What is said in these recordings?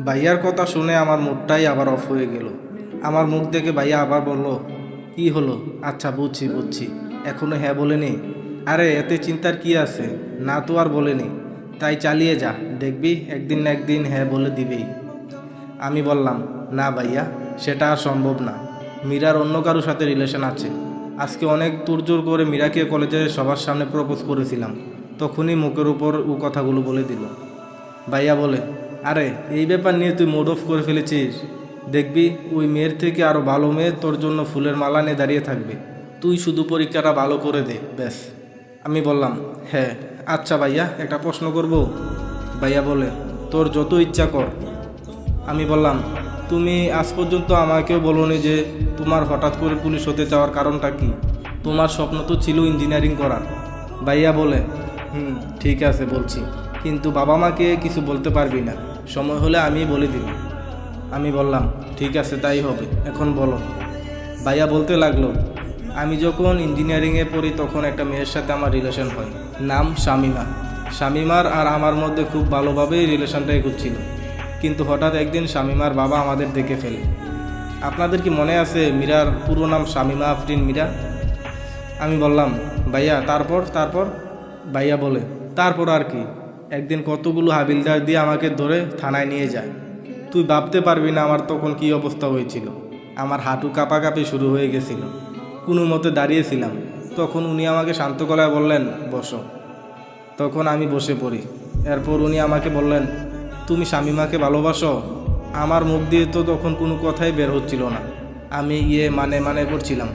ভাইয়ার কথা শুনে আমার মুডটাই আবার অফ হয়ে গেল। আমার মুখ দেখে ভাইয়া আবার বলল, কি হলো? আচ্ছা, বুঝছি বুঝছি, এখনো হ্যাঁ বলেনি? আরে এতে চিন্তার কি আছে, না তো আর বলেনি, তাই চালিয়ে যা, দেখবি একদিন না একদিন হ্যাঁ বলে দিবেই। আমি বললাম, না ভাইয়া, সেটা আর সম্ভব না। মীরার অন্য কারোর সাথে রিলেশন আছে। আজকে অনেক তোড়জোড় করে মীরাকে কলেজের সবার সামনে প্রপোজ করেছিলাম, তখনই মুখের উপর ও কথাগুলো বলে দিল। ভাইয়া বলে, আরে এই ব্যাপার নিয়ে তুই মুড অফ করে ফেলেছিস? দেখবি ওই মেয়ের থেকে আরও ভালো মেয়ে তোর জন্য ফুলের মালা নিয়ে দাঁড়িয়ে থাকবে, তুই শুধু পরীক্ষাটা ভালো করে দে ব্যাস। আমি বললাম, হ্যাঁ আচ্ছা ভাইয়া, একটা প্রশ্ন করব? ভাইয়া বলে, তোর যত ইচ্ছা কর। আমি বললাম, তুমি আজ পর্যন্ত আমাকেও বলোনি যে তোমার হঠাৎ করে পুলিশ হতে চাওয়ার কারণটা কি? তোমার স্বপ্ন তো ছিল ইঞ্জিনিয়ারিং করার। ভাইয়া বলে, ঠিক আছে বলছি, কিন্তু বাবা মাকে কিছু বলতে পারবি না, সময় হলে আমি বলে দিব। আমি বললাম, ঠিক আছে তাই হবে, এখন বলো। ভাইয়া বলতে লাগলো, আমি যখন ইঞ্জিনিয়ারিংয়ে পড়ি তখন একটা মেয়ের সাথে আমার রিলেশন হয়, নাম শামিমা। শামিমার আর আমার মধ্যে খুব ভালোভাবেই রিলেশনটা এগোচ্ছিল, কিন্তু হঠাৎ একদিন শামিমার বাবা আমাদের দেখে ফেলে। আপনাদের কি মনে আছে মীরার পুরো নাম শামিমা আফরিন মীরা? আমি বললাম, ভাইয়া তারপর তারপর? ভাইয়া বলে, তারপর আর কি, একদিন কতগুলো হাবিলদার দিয়ে আমাকে ধরে থানায় নিয়ে যায়। তুই ভাবতে পারবি না আমার তখন কী অবস্থা হয়েছিল। আমার হাঁটু কাঁপাকাঁপি শুরু হয়ে গেছিল। কোনো মতে দাঁড়িয়েছিলাম, তখন উনি আমাকে শান্ত গলায় বললেন, বসো। তখন আমি বসে পড়ি। এরপর উনি আমাকে বললেন, তুমি শামিমাকে ভালোবাসো? আমার মুখ দিয়ে তো তখন কোনো কথাই বের হচ্ছিল না। আমি মানে মানে করছিলাম,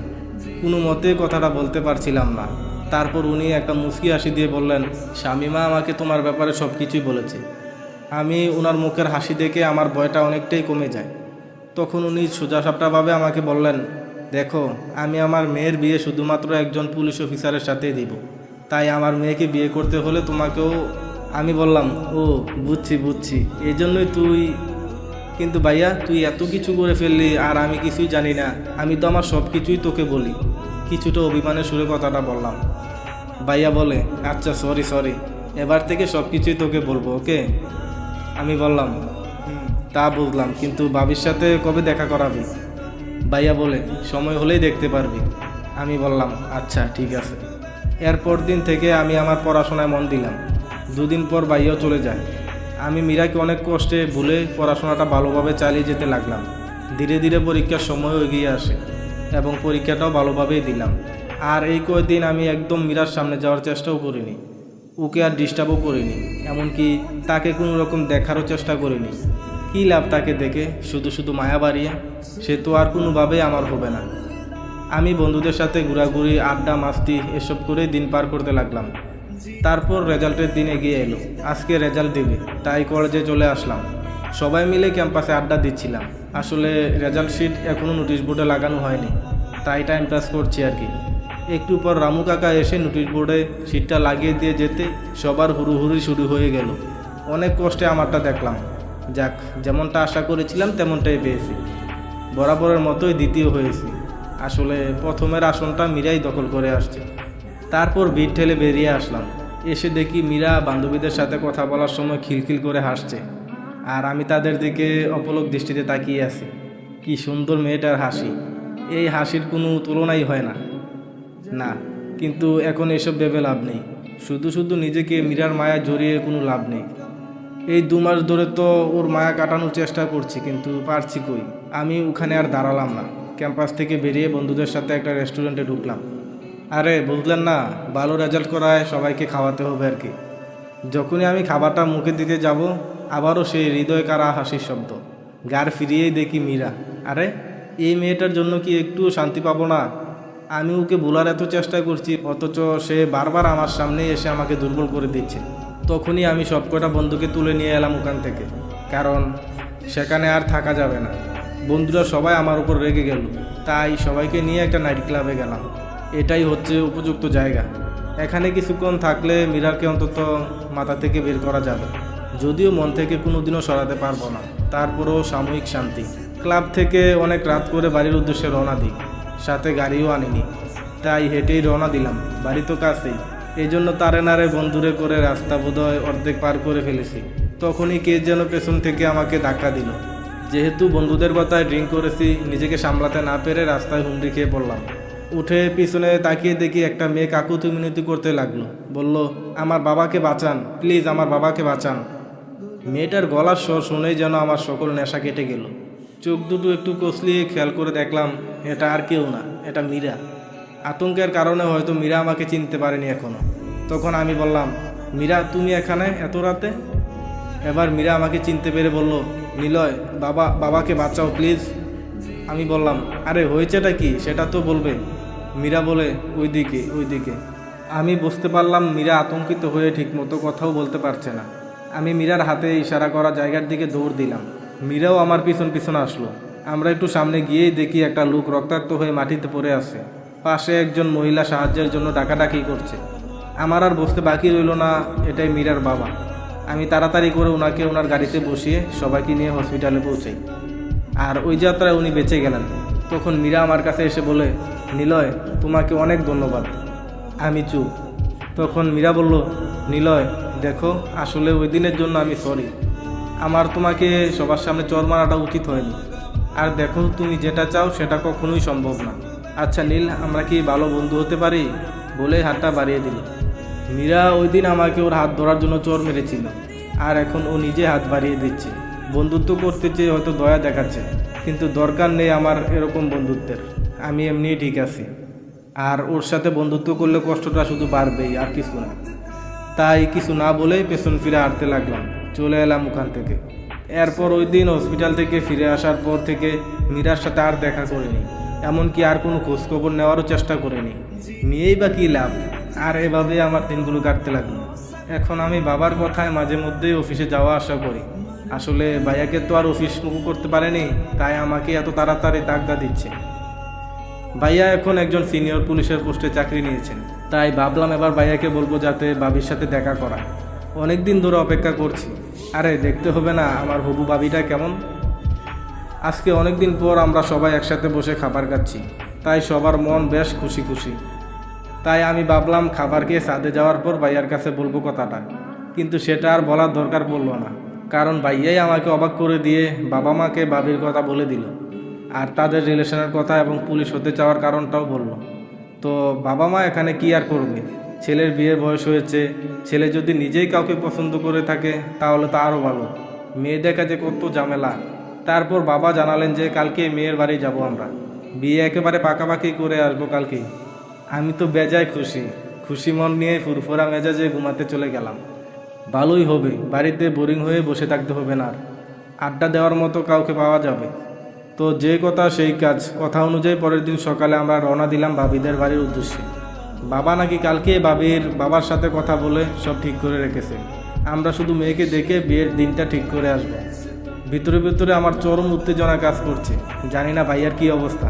কোনো মতে কথাটা বলতে পারছিলাম না। তারপর উনি একটা মুচকি হাসি দিয়ে বললেন, শামিমা আমাকে তোমার ব্যাপারে সব কিছুই বলেছে। আমি ওনার মুখের হাসি দেখে আমার ভয়টা অনেকটাই কমে যায়। তখন উনি সোজাসাপটাভাবে আমাকে বললেন, দেখো, আমি আমার মেয়ের বিয়ে শুধুমাত্র একজন পুলিশ অফিসারের সাথেই দিব, তাই আমার মেয়েকে বিয়ে করতে হলে তোমাকেও। আমি বললাম, ও বুঝছি বুঝছি, এই জন্যই তুই। কিন্তু ভাইয়া, তুই এত কিছু করে ফেললি আর আমি কিছুই জানি না। আমি তো আমার সব কিছুই তোকে বলি। কিছুটা অভিমানের সুরে কথাটা বললাম। ভাইয়া বলে, আচ্ছা সরি সরি, এবার থেকে সব কিছুই তোকে বলবো, ওকে? আমি বললাম, তা বুঝলাম, কিন্তু ভাবির সাথে কবে দেখা করাবি? ভাইয়া বলে, সময় হলেই দেখতে পারবি। আমি বললাম, আচ্ছা ঠিক আছে। এরপর দিন থেকে আমি আমার পড়াশোনায় মন দিলাম। দুদিন পর ভাইয়াও চলে যায়। আমি মীরাকে অনেক কষ্টে ভুলে পড়াশোনাটা ভালোভাবে চালিয়ে যেতে লাগলাম। ধীরে ধীরে পরীক্ষার সময়ও এগিয়ে আসে এবং পরীক্ষাটাও ভালোভাবেই দিলাম। আর এই কয়েকদিন আমি একদম মীরার সামনে যাওয়ার চেষ্টাও করিনি, ওকে আর ডিস্টার্বও করিনি, এমনকি তাকে কোনো রকম দেখারও চেষ্টা করিনি। কী লাভ তাকে দেখে, শুধু শুধু মায়া বাড়িয়ে? সে তো আর কোনোভাবেই আমার হবে না। আমি বন্ধুদের সাথে ঘোরাঘুরি, আড্ডা, মাস্তি এসব করে দিন পার করতে লাগলাম। তারপর রেজাল্টের দিন এগিয়ে এলো। আজকে রেজাল্ট দেবে, তাই কলেজে চলে আসলাম। সবাই মিলে ক্যাম্পাসে আড্ডা দিচ্ছিলাম। আসলে রেজাল্ট শিট এখনও নোটিশ বোর্ডে লাগানো হয়নি, তাই টাইম পাস করছি আর কি। একটু পর রামু কাকা এসে নোটিশ বোর্ডে শিটটা লাগিয়ে দিয়ে যেতে সবার হুড়ুহুড়ি শুরু হয়ে গেল। অনেক কষ্টে আমারটা দেখলাম। যাক, যেমনটা আশা করেছিলাম তেমনটাই পেয়েছি। বরাবরের মতোই দ্বিতীয় হয়েছি। আসলে প্রথমের আসনটা মীরাই দখল করে আসছে। তারপর ভিড় ঠেলে বেরিয়ে আসলাম। এসে দেখি মীরা বান্ধবীদের সাথে কথা বলার সময় খিলখিল করে হাসছে, আর আমি তাদের দিকে অপলক দৃষ্টিতে তাকিয়ে আছি। কি সুন্দর মেয়েটার হাসি! এই হাসির কোনো তুলনাই হয় না। না, কিন্তু এখন এসব ভেবে লাভ নেই। শুধু শুধু নিজেকে মীরার মায়ায় জড়িয়ে কোনো লাভ নেই। এই 2 মাস ধরে তো ওর মায়া কাটানোর চেষ্টা করছি, কিন্তু পারছি কই। আমি ওখানে আর দাঁড়ালাম না। ক্যাম্পাস থেকে বেরিয়ে বন্ধুদের সাথে একটা রেস্টুরেন্টে ঢুকলাম। আরে বুঝলেন না, ভালো রেজাল্ট করায় সবাইকে খাওয়াতে হবে আর কি। যখনই আমি খাবারটা মুখে দিতে যাব, আবারও সেই হৃদয় কারা হাসির শব্দ। গাড় ফিরিয়েই দেখি মীরা। আরে এই মেয়েটার জন্য কি একটু শান্তি পাবো না? আমি ওকে ভোলার এত চেষ্টা করছি, অথচ সে বারবার আমার সামনে এসে আমাকে দুর্বল করে দিচ্ছে। তখনই আমি সবকটা বন্ধুকে তুলে নিয়ে এলাম ওখান থেকে, কারণ সেখানে আর থাকা যাবে না। বন্ধুরা সবাই আমার উপর রেগে গেল, তাই সবাইকে নিয়ে একটা নাইট ক্লাবে গেলাম। এটাই হচ্ছে উপযুক্ত জায়গা। এখানে কিছুক্ষণ থাকলে মীরাকে অন্তত মাথা থেকে বের করা যাবে, যদিও মন থেকে কোনোদিনও সরাতে পারবো না। তারপরও সাময়িক শান্তি। ক্লাব থেকে অনেক রাত করে বাড়ির উদ্দেশ্যে রওনা দিই। সাথে গাড়িও আনিনি, তাই হেঁটেই রওনা দিলাম। বাড়ি তো কাছেই, এই জন্য তারে নারে বন্ধুরে করে রাস্তা বোধহয় অর্ধেক পার করে ফেলেছি। তখনই কে যেন পেছন থেকে আমাকে ধাক্কা দিল। যেহেতু বন্ধুদের কথায় ড্রিঙ্ক করেছি, নিজেকে সামলাতে না পেরে রাস্তায় হুমড়ি খেয়ে পড়লাম। উঠে পিছনে তাকিয়ে দেখি একটা মেয়ে কাকুতি মিনতি করতে লাগলো। বলল, আমার বাবাকে বাঁচান প্লিজ, আমার বাবাকে বাঁচান। মেয়েটার গলার স্বর শুনেই যেন আমার সকল নেশা কেটে গেল। চোখ দুটো একটু কষলিয়ে খেয়াল করে দেখলাম এটা আর কেউ না, এটা মীরা। আতঙ্কের কারণে হয়তো মীরা আমাকে চিনতে পারেনি এখনো। তখন আমি বললাম, মীরা তুমি এখানে এত রাতে? এবার মীরা আমাকে চিনতে পেরে বলল, নিলয়, বাবাকে বাঁচাও প্লিজ। আমি বললাম, আরে হয়েছেটা কি সেটা তো বলবে। মীরা বলে, ওইদিকে। আমি বুঝতে পারলাম মীরা আতঙ্কিত হয়ে ঠিকমতো কথাও বলতে পারছে না। আমি মীরার হাতে ইশারা করা জায়গার দিকে দৌড় দিলাম। মীরাও আমার পিছন আসলো। আমরা একটু সামনে গিয়েই দেখি একটা লোক রক্তাক্ত হয়ে মাটিতে পড়ে আছে। পাশে একজন মহিলা সাহায্যের জন্য ডাকাডাকি করছে। আমার আর বুঝতে বাকি রইল না এটাই মীরার বাবা। আমি তাড়াতাড়ি করে ওনাকে ওনার গাড়িতে বসিয়ে সবাইকে নিয়ে হসপিটালে পৌঁছাই। আর ওই যাত্রায় উনি বেঁচে গেলেন। তখন মীরা আমার কাছে এসে বলে, নিলয়, তোমাকে অনেক ধন্যবাদ। আমি চুপ। তখন মীরা বলল, নিলয় দেখো, আসলে ওই দিনের জন্য আমি সরি। আমার তোমাকে সবার সামনে চর মারাটা উচিত হয়নি। আর দেখো, তুমি যেটা চাও সেটা কখনোই সম্ভব না। আচ্ছা নীল, আমরা কি ভালো বন্ধু হতে পারি? বলে হাতটা বাড়িয়ে দিল। মীরা ওই দিন আমাকে ওর হাত ধরার জন্য চর মেরেছিল, আর এখন ও নিজে হাত বাড়িয়ে দিচ্ছে। বন্ধুত্ব করতে চেয়ে হয়তো দয়া দেখাচ্ছে, কিন্তু দরকার নেই আমার এরকম বন্ধুত্বের। আমি এমনিই ঠিক আছি। আর ওর সাথে বন্ধুত্ব করলে কষ্টটা শুধু বাড়বেই, আর কিছু না। তাই কিছু না বলেই পেছন ফিরে হাঁটতে লাগলাম। চলে এলাম ওখান থেকে। এরপর ওই দিন হসপিটাল থেকে ফিরে আসার পর থেকে মীরার সাথে আর দেখা করিনি, এমনকি আর কোনো খোঁজখবর নেওয়ারও চেষ্টা করিনি। নিয়েই বা কী লাভ? আর এভাবে আমার দিনগুলো কাটতে লাগলো। এখন আমি বাবার কথায় মাঝে মধ্যেই অফিসে যাওয়া আসা করি। আসলে ভাইয়াকে তো আর অফিস মুখ করতে পারেনি, তাই আমাকে এত তাড়াতাড়ি দাগদা দিচ্ছে। ভাইয়া এখন একজন সিনিয়র পুলিশের পোস্টে চাকরি নিয়েছেন, তাই ভাবলাম এবার ভাইয়াকে বলবো যাতে ভাবির সাথে দেখা করা। অনেক দিন ধরে অপেক্ষা করছি। আরে দেখতে হবে না আমার হবু ভাবিটা কেমন? আজকে অনেক দিন পর আমরা সবাই একসাথে বসে খাবার খাচ্ছি, তাই সবার মন বেশ খুশি। তাই আমি ভাবলাম খাবার খেয়ে ছাদে যাওয়ার পর ভাইয়ার কাছে বলবো কথাটা, কিন্তু সেটা আর বলার দরকার পড়লো না, কারণ ভাইয়াই আমাকে অবাক করে দিয়ে বাবা মাকে ভাবির কথা বলে দিল, আর তাদের রিলেশনের কথা এবং পুলিশ হতে চাওয়ার কারণটাও বলল। তো বাবা মা এখানে কি আর করবে? ছেলের বিয়ের বয়স হয়েছে, ছেলে যদি নিজেই কাউকে পছন্দ করে থাকে তাহলে তো আরও ভালো। মেয়ে দেখা যে কত ঝামেলা। তারপর বাবা জানালেন যে কালকে মেয়ের বাড়ি যাব আমরা, বিয়ে একেবারে পাকাপাকি করে আসবো কালকেই। আমি তো বেজায় খুশি মন নিয়ে ফুরফুরা মেজাজে ঘুমাতে চলে গেলাম। ভালোই হবে, বাড়িতে বোরিং হয়ে বসে থাকতে হবে না, আর আড্ডা দেওয়ার মতো কাউকে পাওয়া যাবে। তো যে কথা সেই কাজ। কথা অনুযায়ী পরের দিন সকালে আমরা রওনা দিলাম ভাবিদের বাড়ির উদ্দেশ্যে। বাবা নাকি কালকে ভাবির বাবার সাথে কথা বলে সব ঠিক করে রেখেছে। আমরা শুধু মেয়েকে দেখে বিয়ের দিনটা ঠিক করে আসবো। ভিতরে আমার চরম উত্তেজনা কাজ করছে। জানি না ভাইয়ার কি অবস্থা।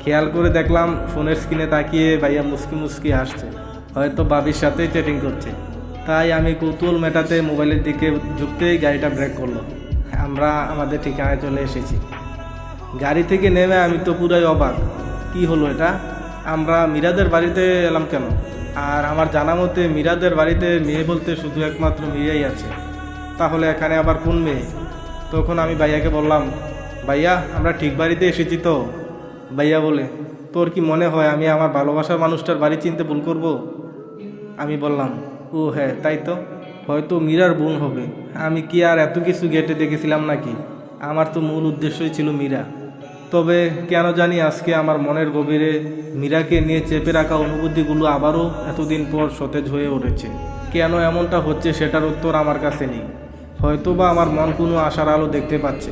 খেয়াল করে দেখলাম ফোনের স্ক্রিনে তাকিয়ে ভাইয়া মুস্কি হাসছে, হয়তো ভাবির সাথেই চ্যাটিং করছে। তাই আমি কৌতূহল মেটাতে মোবাইলের দিকে ঝুঁকতেই গাড়িটা ব্রেক করলো। আমরা আমাদের ঠিকানায় চলে এসেছি। গাড়ি থেকে নেমে আমি তো পুরাই অবাক। কি হলো এটা? আমরা মীরাদের বাড়িতে এলাম কেন? আর আমার জানা মতে মীরাদের বাড়িতে মেয়ে বলতে শুধু একমাত্র মীরাই আছে। তাহলে এখানে আবার কোন মেয়ে? তখন আমি ভাইয়াকে বললাম, ভাইয়া আমরা ঠিক বাড়িতে এসেছি তো? ভাইয়া বলে, তোর কি মনে হয় আমি আমার ভালোবাসার মানুষটার বাড়ি চিনতে ভুল করব? আমি বললাম, ও হ্যাঁ তাই তো, হয়তো মীরার বোন হবে। আমি কি আর এত কিছু গেটে দেখেছিলাম নাকি? আমার তো মূল উদ্দেশ্যই ছিল মীরা। তবে কেন জানি আজকে আমার মনের গভীরে মীরাকে নিয়ে চেপে রাখা অনুভূতিগুলো আবারও এতদিন পর সতেজ হয়ে উঠেছে। কেন এমনটা হচ্ছে সেটার উত্তর আমার কাছে নেই। হয়তোবা আমার মন কোনো আশার আলো দেখতে পাচ্ছে,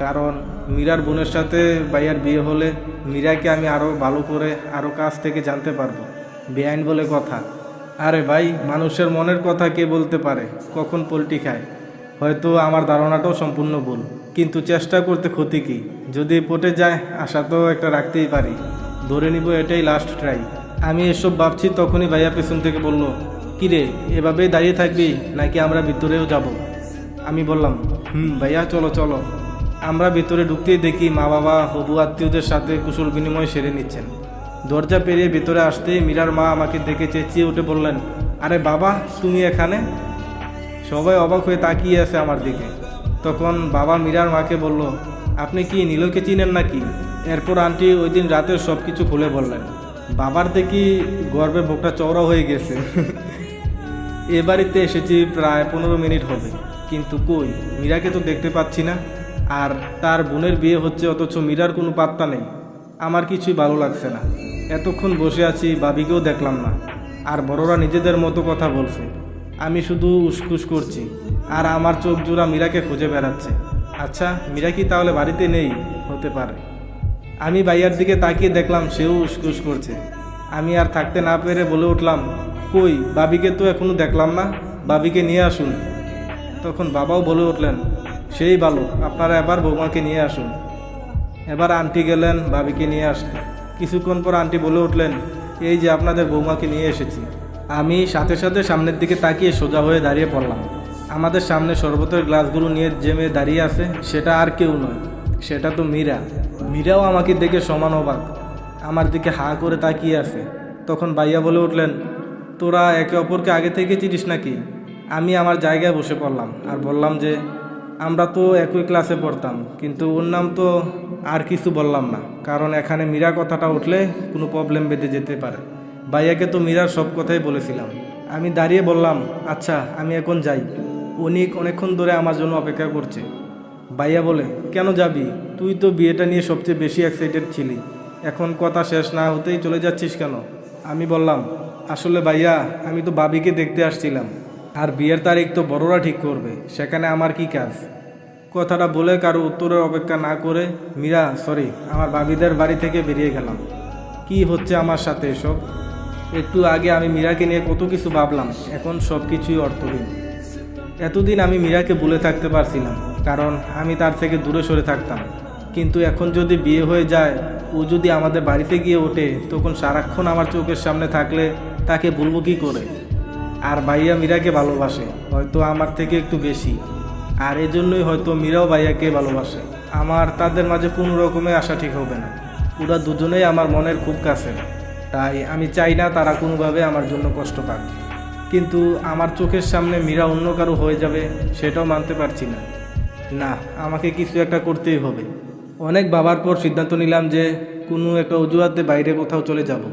কারণ মীরার বোনের সাথে ভাইয়ার বিয়ে হলে মীরাকে আমি আরও ভালো করে আরও কাছ থেকে জানতে পারবো। বেআইন বলে কথা। আরে ভাই, মানুষের মনের কথা কে বলতে পারে কখন পল্টি খায়? হয়তো আমার ধারণাটাও সম্পূর্ণ ভুল, কিন্তু চেষ্টা করতে ক্ষতি কি? যদি পটে যায় আশা তো একটা রাখতেই পারি। ধরে নিব এটাই লাস্ট ট্রাই। আমি এসব ভাবছি তখনই ভাইয়া পেছন থেকে বলল, কিরে এভাবেই দাঁড়িয়ে থাকবি নাকি আমরা ভিতরেও যাব? আমি বললাম, ভাইয়া চলো। আমরা ভিতরে ঢুকতেই দেখি মা বাবা হবু আত্মীয়দের সাথে কুশল বিনিময় সেরে নিচ্ছেন। দরজা পেরিয়ে ভিতরে আসতেই মীরার মা আমাকে দেখে চেঁচিয়ে উঠে বললেন, আরে বাবা তুমি এখানে? সবাই অবাক হয়ে তাকিয়ে আছে আমার দিকে। তখন বাবা মীরার মাকে বলল, আপনি কি নীলকে চিনেন নাকি? এরপর আন্টি ওই দিন রাতের সব কিছু খুলে বললেন। বাবার দেখি গর্বে বুকটা চওড়া হয়ে গেছে। এ বাড়িতে এসেছি প্রায় 15 মিনিট হবে, কিন্তু কই মীরাকে তো দেখতে পাচ্ছি না। আর তার বোনের বিয়ে হচ্ছে, অথচ মীরার কোনো পাত্তা নেই। আমার কিছুই ভালো লাগছে না। এতক্ষণ বসে আছি, ভাবিকেও দেখলাম না। আর বড়রা নিজেদের মতো কথা বলছে, আমি শুধু উসকুস করছি। আর আমার চোখ জোড়া মীরাকে খুঁজে বেড়াচ্ছে। আচ্ছা, মীরা কি তাহলে বাড়িতে নেই? হতে পারে। আমি ভাইয়ার দিকে তাকিয়ে দেখলাম সেও উসকুস করছে। আমি আর থাকতে না পেরে বলে উঠলাম, কই ভাবিকে তো এখনো দেখলাম না, ভাবিকে নিয়ে আসুন। তখন বাবাও বলে উঠলেন, সেই ভালো, আপনারা এবার বৌমাকে নিয়ে আসুন। এবার আন্টি গেলেন ভাবিকে নিয়ে আসতে। কিছুক্ষণ পর আন্টি বলে উঠলেন, এই যে আপনাদের বৌমাকে নিয়ে এসেছি। আমি সাথে সাথে সামনের দিকে তাকিয়ে সোজা হয়ে দাঁড়িয়ে পড়লাম। আমাদের সামনে শরবতের গ্লাসগুলো নিয়ে যে মেয়ে দাঁড়িয়ে আছে সেটা আর কেউ নয়, সেটা তো মীরা। মীরাও আমাকে দেখে সমান অবাক, আমার দিকে হাঁ করে তাকিয়ে আছে। তখন ভাইয়া বলে উঠলেন, তোরা একে অপরকে আগে থেকে চিনিস নাকি? আমি আমার জায়গায় বসে পড়লাম আর বললাম যে আমরা তো একই ক্লাসে পড়তাম, কিন্তু ওর নাম তো আর কিছু বললাম না, কারণ এখানে মীরা কথাটা উঠলে কোনো প্রবলেম বেঁধে যেতে পারে। ভাইয়াকে তো মীরার সব কথাই বলেছিলাম। আমি দাঁড়িয়ে বললাম, আচ্ছা আমি এখন যাই, অনেকক্ষণ ধরে আমার জন্য অপেক্ষা করছে। ভাইয়া বলে, কেন যাবি? তুই তো বিয়েটা নিয়ে সবচেয়ে বেশি এক্সাইটেড ছিলি, এখন কথা শেষ না হতেই চলে যাচ্ছিস কেন? আমি বললাম, আসলে ভাইয়া আমি তো ভাবিকে দেখতে আসছিলাম, আর বিয়ের তারিখ তো বড়রা ঠিক করবে, সেখানে আমার কি কাজ? কথাটা বলে কারো উত্তরের অপেক্ষা না করে আমার ভাবিদের বাড়ি থেকে বেরিয়ে গেলাম। কি হচ্ছে আমার সাথে এসব? একটু আগে আমি মীরাকে নিয়ে কত কিছু ভাবলাম, এখন সব কিছুই অর্থহীন। এতদিন আমি মীরাকে ভুলে থাকতে পারছিলাম, কারণ আমি তার থেকে দূরে সরে থাকতাম। কিন্তু এখন যদি বিয়ে হয়ে যায়, ও যদি আমাদের বাড়িতে গিয়ে ওঠে, তখন সারাক্ষণ আমার চোখের সামনে থাকলে তাকে বলবো কী করে? আর ভাইয়া মীরাকে ভালোবাসে, হয়তো আমার থেকে একটু বেশি, আর এজন্যই হয়তো মীরাও ভাইয়াকে ভালোবাসে। আমার তাদের মাঝে কোনো রকমের আশা ঠিক হবে না। ওরা দুজনেই আমার মনের খুব কাছে, তাই আমি চাই না তারা কোনোভাবে আমার জন্য কষ্ট পাক। কিন্তু আমার চোখের সামনে মীরা অন্য কারো হয়ে যাবে, সেটাও মানতে পারছি না। না, আমাকে কিছু একটা করতেই হবে। অনেক ভাবার পর সিদ্ধান্ত নিলাম যে কোনো একটা অজুহাতে বাইরে কোথাও চলে যাব।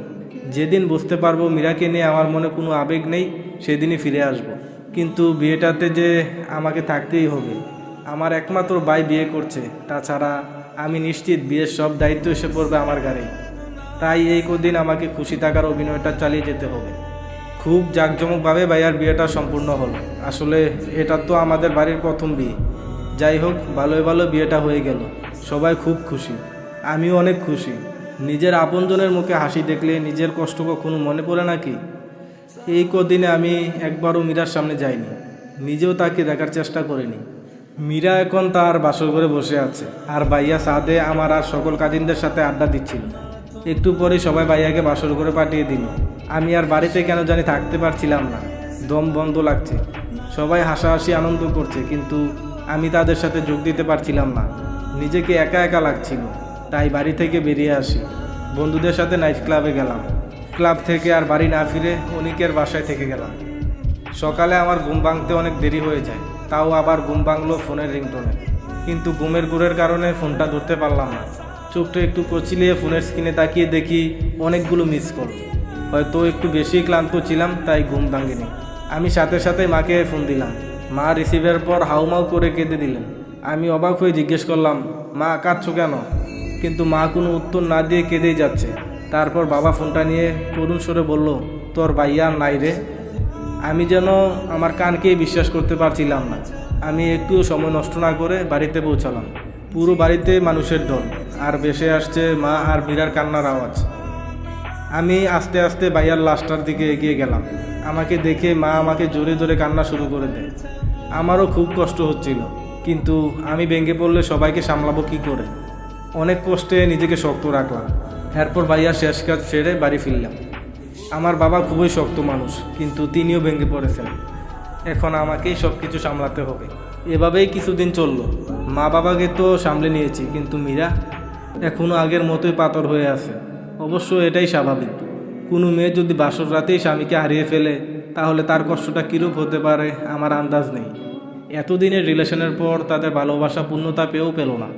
যেদিন বুঝতে পারবো মীরাকে নিয়ে আমার মনে কোনো আবেগ নেই, সেদিনই ফিরে আসব। কিন্তু বিয়েটাতে যে আমাকে থাকতেই হবে। আমার একমাত্র ভাই বিয়ে করছে, তাছাড়া আমি নিশ্চিত বিয়ের সব দায়িত্ব এসে পড়বে আমার ঘাড়েই। তাই এই কদিন আমাকে খুশি থাকার অভিনয়টা চালিয়ে যেতে হবে। খুব জাঁকজমকভাবে ভাইয়ার বিয়েটা সম্পূর্ণ হলো। আসলে এটা তো আমাদের বাড়ির প্রথম বিয়ে। যাই হোক, ভালোই ভালো বিয়েটা হয়ে গেল। সবাই খুব খুশি, আমিও অনেক খুশি। নিজের আপনজনের মুখে হাসি দেখলে নিজের কষ্ট কখনো মনে পড়ে নাকি? এই কদিনে আমি একবারও মীরার সামনে যাইনি, নিজেও তাকে দেখার চেষ্টা করিনি। মীরা এখন তার বাসর ঘরে বসে আছে, আর ভাইয়া সাদে আমার আর সকল কাজিনদের সাথে আড্ডা দিচ্ছিল। একটু পরে সবাই ভাইয়াকে বাসর ঘরে পাঠিয়ে দিল। আমি আর বাড়িতে কেন জানি থাকতে পারছিলাম না, দম বন্ধ লাগছে। সবাই হাসাহাসি আনন্দ করছে, কিন্তু আমি তাদের সাথে যোগ দিতে পারছিলাম না। নিজেকে একা একা লাগছিল, তাই বাড়ি থেকে বেরিয়ে আসি। বন্ধুদের সাথে নাইট ক্লাবে গেলাম। ক্লাব থেকে আর বাড়ি না ফিরে অনিকের বাসায় থেকে গেলাম। সকালে আমার ঘুম ভাঙতে অনেক দেরি হয়ে যায়, তাও আবার ঘুম ভাঙলো ফোনের রিংটোনে। কিন্তু ঘুমের গুড়ের কারণে ফোনটা ধরতে পারলাম না। চোখটা একটু কচিলিয়ে ফোনের স্ক্রিনে তাকিয়ে দেখি অনেকগুলো মিস কল। হয়তো একটু বেশি ক্লান্ত ছিলাম, তাই ঘুম ভাঙেনি। আমি সাথে সাথে মাকে ফোন দিলাম। মা রিসিভের পর হাউমাউ করে কেঁদে দিলেন। আমি অবাক হয়ে জিজ্ঞেস করলাম, মা কাঁদছো কেন? কিন্তু মা কোনো উত্তর না দিয়ে কেঁদেই যাচ্ছে। তারপর বাবা ফোনটা নিয়ে করুণ স্বরে বলল, তোর ভাইয়া নাই রে। আমি যেন আমার কানকেই বিশ্বাস করতে পারছিলাম না। আমি একটুও সময় নষ্ট না করে বাড়িতে পৌঁছালাম। পুরো বাড়িতে মানুষের ঢল, আর ভেসে আসছে মা আর মীরার কান্নার আওয়াজ। আমি আস্তে আস্তে ভাইয়ার লাশটার দিকে এগিয়ে গেলাম। আমাকে দেখে মা আমাকে জোরে জোরে কান্না শুরু করে দেয়। আমারও খুব কষ্ট হচ্ছিল, কিন্তু আমি ভেঙে পড়লে সবাইকে সামলাবো কী করে? অনেক কষ্টে নিজেকে শক্ত রাখলাম। এরপর ভাইয়ার শেষ কাজ সেরে বাড়ি ফিরলাম। আমার বাবা খুবই শক্ত মানুষ, কিন্তু তিনিও ভেঙে পড়েছেন। এখন আমাকেই সব কিছু সামলাতে হবে। এভাবেই কিছুদিন চলল। মা বাবাকে তো সামলে নিয়েছি, কিন্তু মীরা এখনও আগের মতোই পাথর হয়ে আছে। অবশ্য এটাই স্বাভাবিক। কোনো মেয়ে যদি বাসর রাতেই স্বামীকে হারিয়ে ফেলে, তাহলে তার কষ্টটা কীরূপ হতে পারে আমার আন্দাজ নেই। এতদিনের রিলেশনের পর তাদের ভালোবাসা পূর্ণতা পেয়েও পেল না।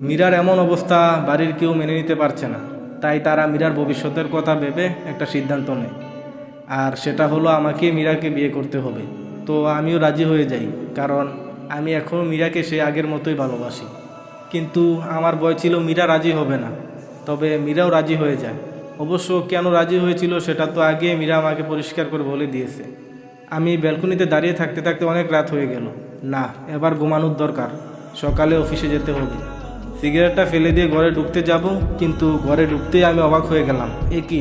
মীরার এমন অবস্থা বাড়ির কেউ মেনে নিতে পারছে না, তাই তারা মীরার ভবিষ্যতের কথা ভেবে একটা সিদ্ধান্ত নেয়, আর সেটা হলো আমাকে মীরাকে বিয়ে করতে হবে। তো আমিও রাজি হয়ে যাই, কারণ আমি এখনও মীরাকে সে আগের মতোই ভালোবাসি। কিন্তু আমার ভয় ছিল মীরা রাজি হবে না, তবে মীরাও রাজি হয়ে যায়। অবশ্য কেন রাজি হয়েছিল সেটা তো আগে মীরা আমাকে পরিষ্কার করে বলে দিয়েছে। আমি ব্যালকনিতে দাঁড়িয়ে থাকতে থাকতে অনেক রাত হয়ে গেল। না, এবার ঘুমানোর দরকার, সকালে অফিসে যেতে হবে। সিগারেটটা ফেলে দিয়ে ঘরে ঢুকতে যাব, কিন্তু ঘরে ঢুকতেই আমি অবাক হয়ে গেলাম। এ কি,